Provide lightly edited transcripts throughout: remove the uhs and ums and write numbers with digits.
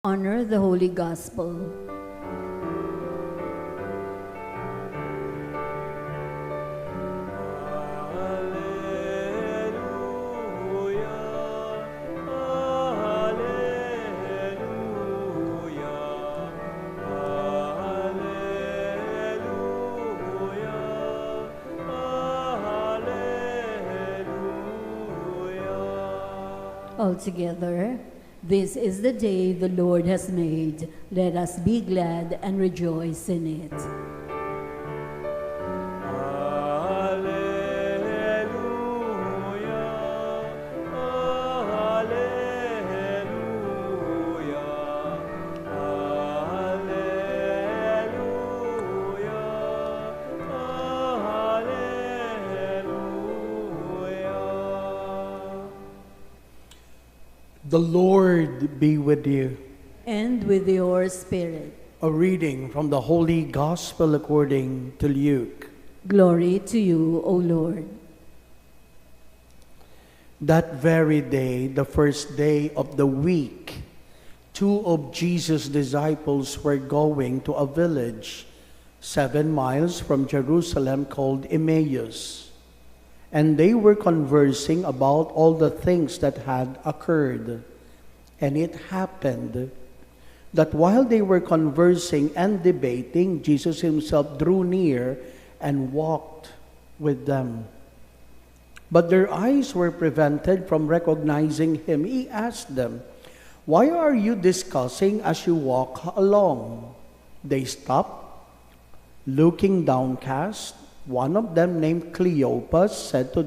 Honor the Holy Gospel. Altogether, this is the day the Lord has made. Let us be glad and rejoice in it. The Lord be with you. And with your spirit. A reading from the Holy Gospel according to Luke. Glory to you, O Lord. That very day, the first day of the week, two of Jesus' disciples were going to a village 7 miles from Jerusalem called Emmaus. And they were conversing about all the things that had occurred. And it happened that while they were conversing and debating, Jesus himself drew near and walked with them. But their eyes were prevented from recognizing him. He asked them, "Why are you discussing as you walk along?" They stopped, looking downcast. One of them, named Cleopas, said to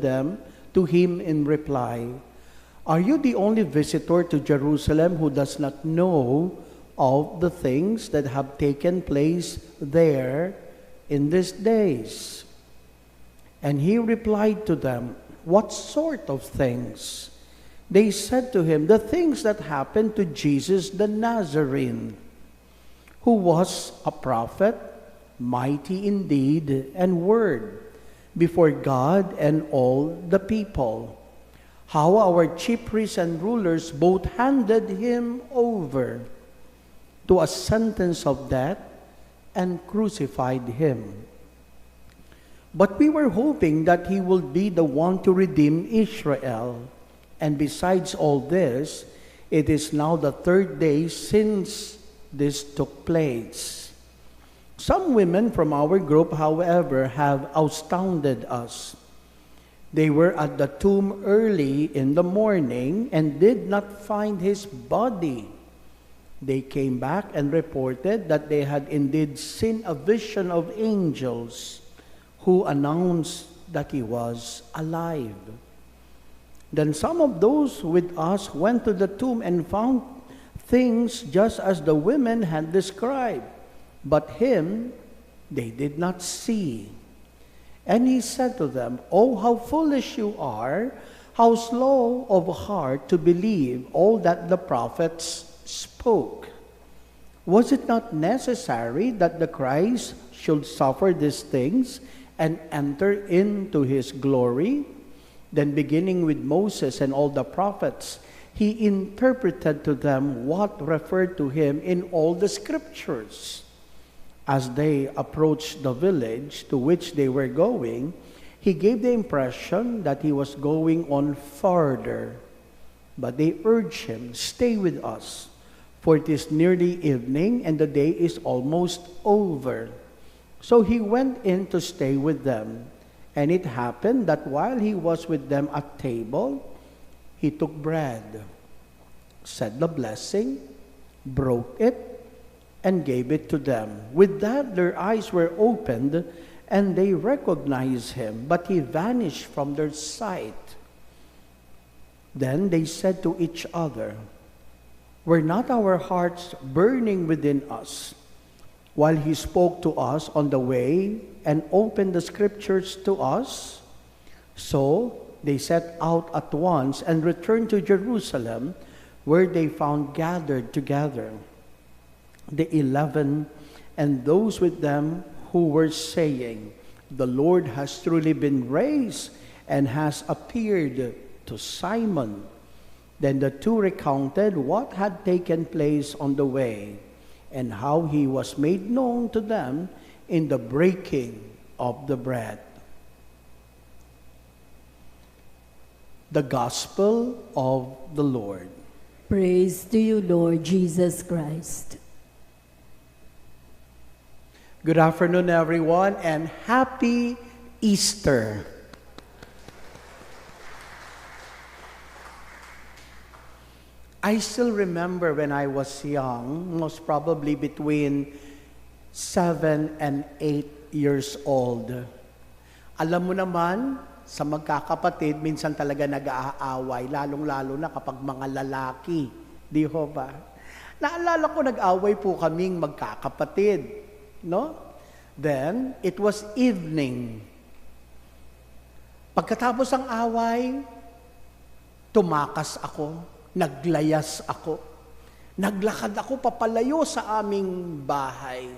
him in reply, "Are you the only visitor to Jerusalem who does not know of the things that have taken place there in these days?" And he replied to them, "What sort of things?" They said to him, "The things that happened to Jesus the Nazarene, who was a prophet, mighty in deed and word, before God and all the people. How our chief priests and rulers both handed him over to a sentence of death and crucified him. But we were hoping that he would be the one to redeem Israel. And besides all this, it is now the 3rd day since this took place. Some women from our group, however, have astounded us. They were at the tomb early in the morning and did not find his body. They came back and reported that they had indeed seen a vision of angels who announced that he was alive. Then some of those with us went to the tomb and found things just as the women had described. But him they did not see." And he said to them, "Oh, how foolish you are, how slow of heart to believe all that the prophets spoke. Was it not necessary that the Christ should suffer these things and enter into his glory?" Then beginning with Moses and all the prophets, he interpreted to them what referred to him in all the scriptures. As they approached the village to which they were going, he gave the impression that he was going on farther. But they urged him, "Stay with us, for it is nearly evening and the day is almost over." So he went in to stay with them. And it happened that while he was with them at table, he took bread, said the blessing, broke it, and gave it to them. With that, their eyes were opened, and they recognized him, but he vanished from their sight. Then they said to each other, "Were not our hearts burning within us while he spoke to us on the way and opened the scriptures to us?" So they set out at once and returned to Jerusalem, where they found gathered together the 11 and those with them who were saying, "The Lord has truly been raised and has appeared to Simon." Then the two recounted what had taken place on the way and how he was made known to them in the breaking of the bread. The Gospel of the Lord. Praise to you, Lord Jesus Christ. Good afternoon, everyone, and happy Easter. I still remember when I was young, most probably between 7 and 8 years old. Alam mo naman, sa magkakapatid, minsan talaga nag-aaway, lalong-lalo na kapag mga lalaki. Di ho ba? Naalala ko, nag-away po kaming magkakapatid. No? Then, it was evening. Pagkatapos ng away, tumakas ako, naglayas ako, naglakad ako papalayo sa aming bahay.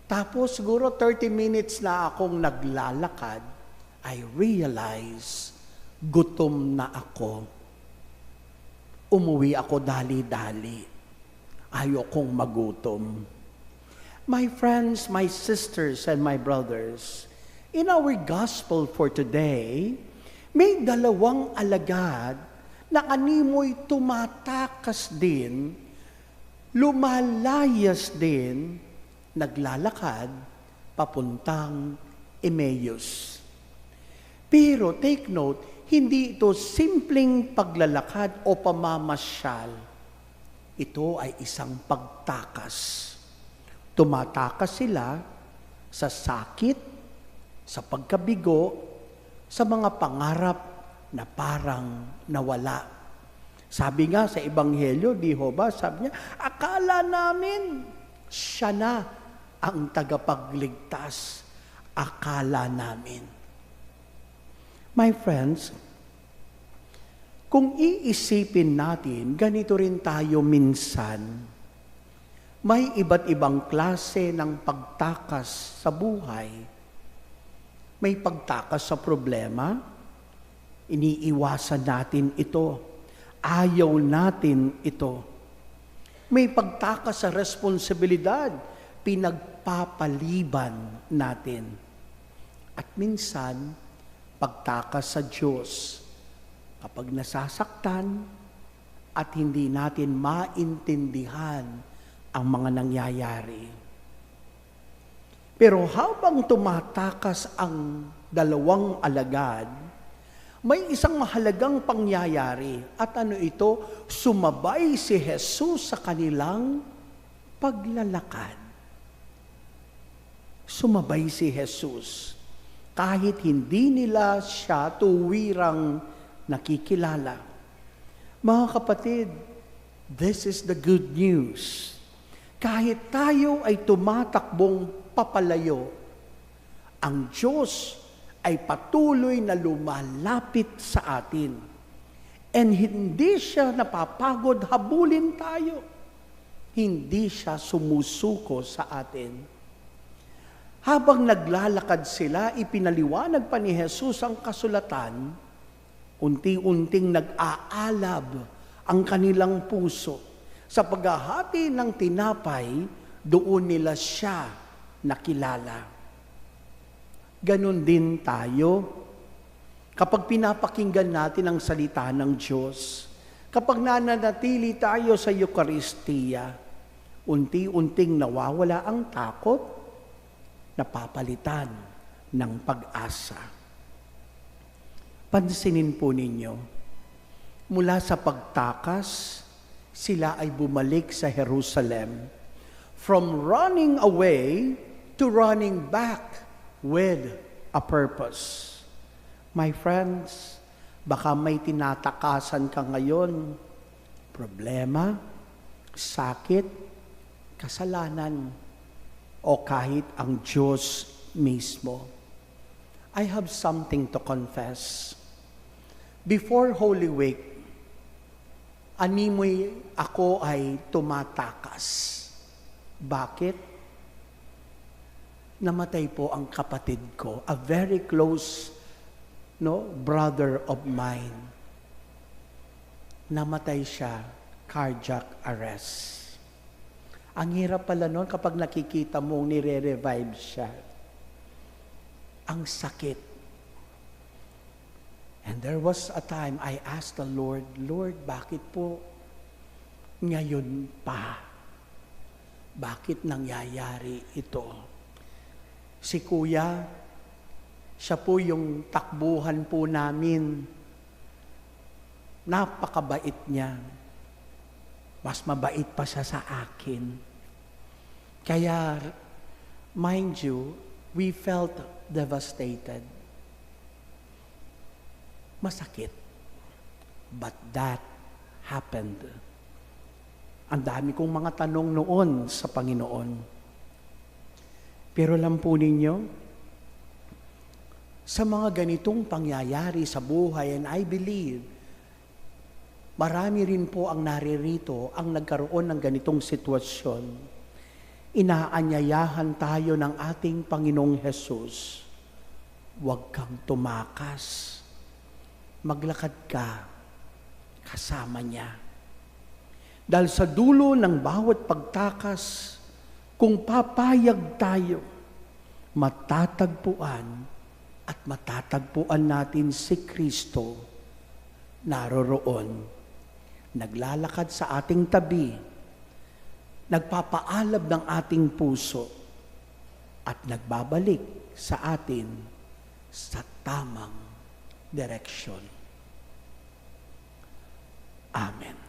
Tapos siguro 30 minutes na akong naglalakad, I realize gutom na ako. Umuwi ako dali-dali. Ayokong magutom. My friends, my sisters, and my brothers, in our gospel for today, may dalawang alagad na animoy tumatakas din, lumalayas din, naglalakad papuntang Emmaus. Pero take note, hindi ito simpleng paglalakad o pamamasyal. Ito ay isang pagtakas. Tumatakas sila sa sakit, sa pagkabigo, sa mga pangarap na parang nawala. Sabi nga sa Ebanghelyo, di ho ba? Sabi niya, akala namin siya na ang tagapagligtas. Akala namin. My friends, kung iisipin natin, ganito rin tayo minsan. May iba't ibang klase ng pagtakas sa buhay. May pagtakas sa problema, iniiwasan natin ito. Ayaw natin ito. May pagtakas sa responsibilidad, pinagpapaliban natin. At minsan, pagtakas sa Diyos kapag nasasaktan at hindi natin maintindihan ang mga nangyayari. Pero habang tumatakas ang dalawang alagad, may isang mahalagang pangyayari. At ano ito? Sumabay si Jesus sa kanilang paglalakad. Sumabay si Jesus. Kahit hindi nila siya tuwirang nakikilala. Mga kapatid, this is the good news. Kahit tayo ay tumatakbong papalayo, ang Diyos ay patuloy na lumalapit sa atin. And hindi siya napapagod habulin tayo. Hindi siya sumusuko sa atin. Habang naglalakad sila, ipinaliwanag pa ni Jesus ang kasulatan, unti-unting nag-aalab ang kanilang puso. Sa paghahati ng tinapay, doon nila siya nakilala. Ganon din tayo. Kapag pinapakinggan natin ang salita ng Diyos, kapag nananatili tayo sa Eucharistia, unti-unting nawawala ang takot, napapalitan ng pag-asa. Pansinin po ninyo, mula sa pagtakas, sila ay bumalik sa Jerusalem. From running away to running back with a purpose. My friends, baka may tinatakasan ka ngayon, problema, sakit, kasalanan, o kahit ang Diyos mismo. I have something to confess. Before Holy Week, animoy ako ay tumatakas. Bakit? Namatay po ang kapatid ko, a very close brother of mine. namatay siya, cardiac arrest. Ang hirap pala nun kapag nakikita mong nire-revive siya. Ang sakit. And there was a time I asked the Lord, Lord, bakit po ngayon pa? Bakit nangyayari ito? Si Kuya, siya po yung takbuhan po namin. Napakabait niya. Mas mabait pa siya sa akin. Kaya, mind you, we felt devastated. Masakit. But that happened. Ang dami kong mga tanong noon sa Panginoon. Pero alam po ninyo, sa mga ganitong pangyayari sa buhay, and I believe, marami rin po ang naririto ang nagkaroon ng ganitong sitwasyon. Inaanyayahan tayo ng ating Panginoong Hesus. Huwag kang tumakas. Maglakad ka kasama niya. Dahil sa dulo ng bawat pagtakas, kung papayag tayo, matatagpuan natin si Kristo naroroon. Naglalakad sa ating tabi, nagpapaalab ng ating puso, at nagbabalik sa atin sa tamang direksyon. Amen.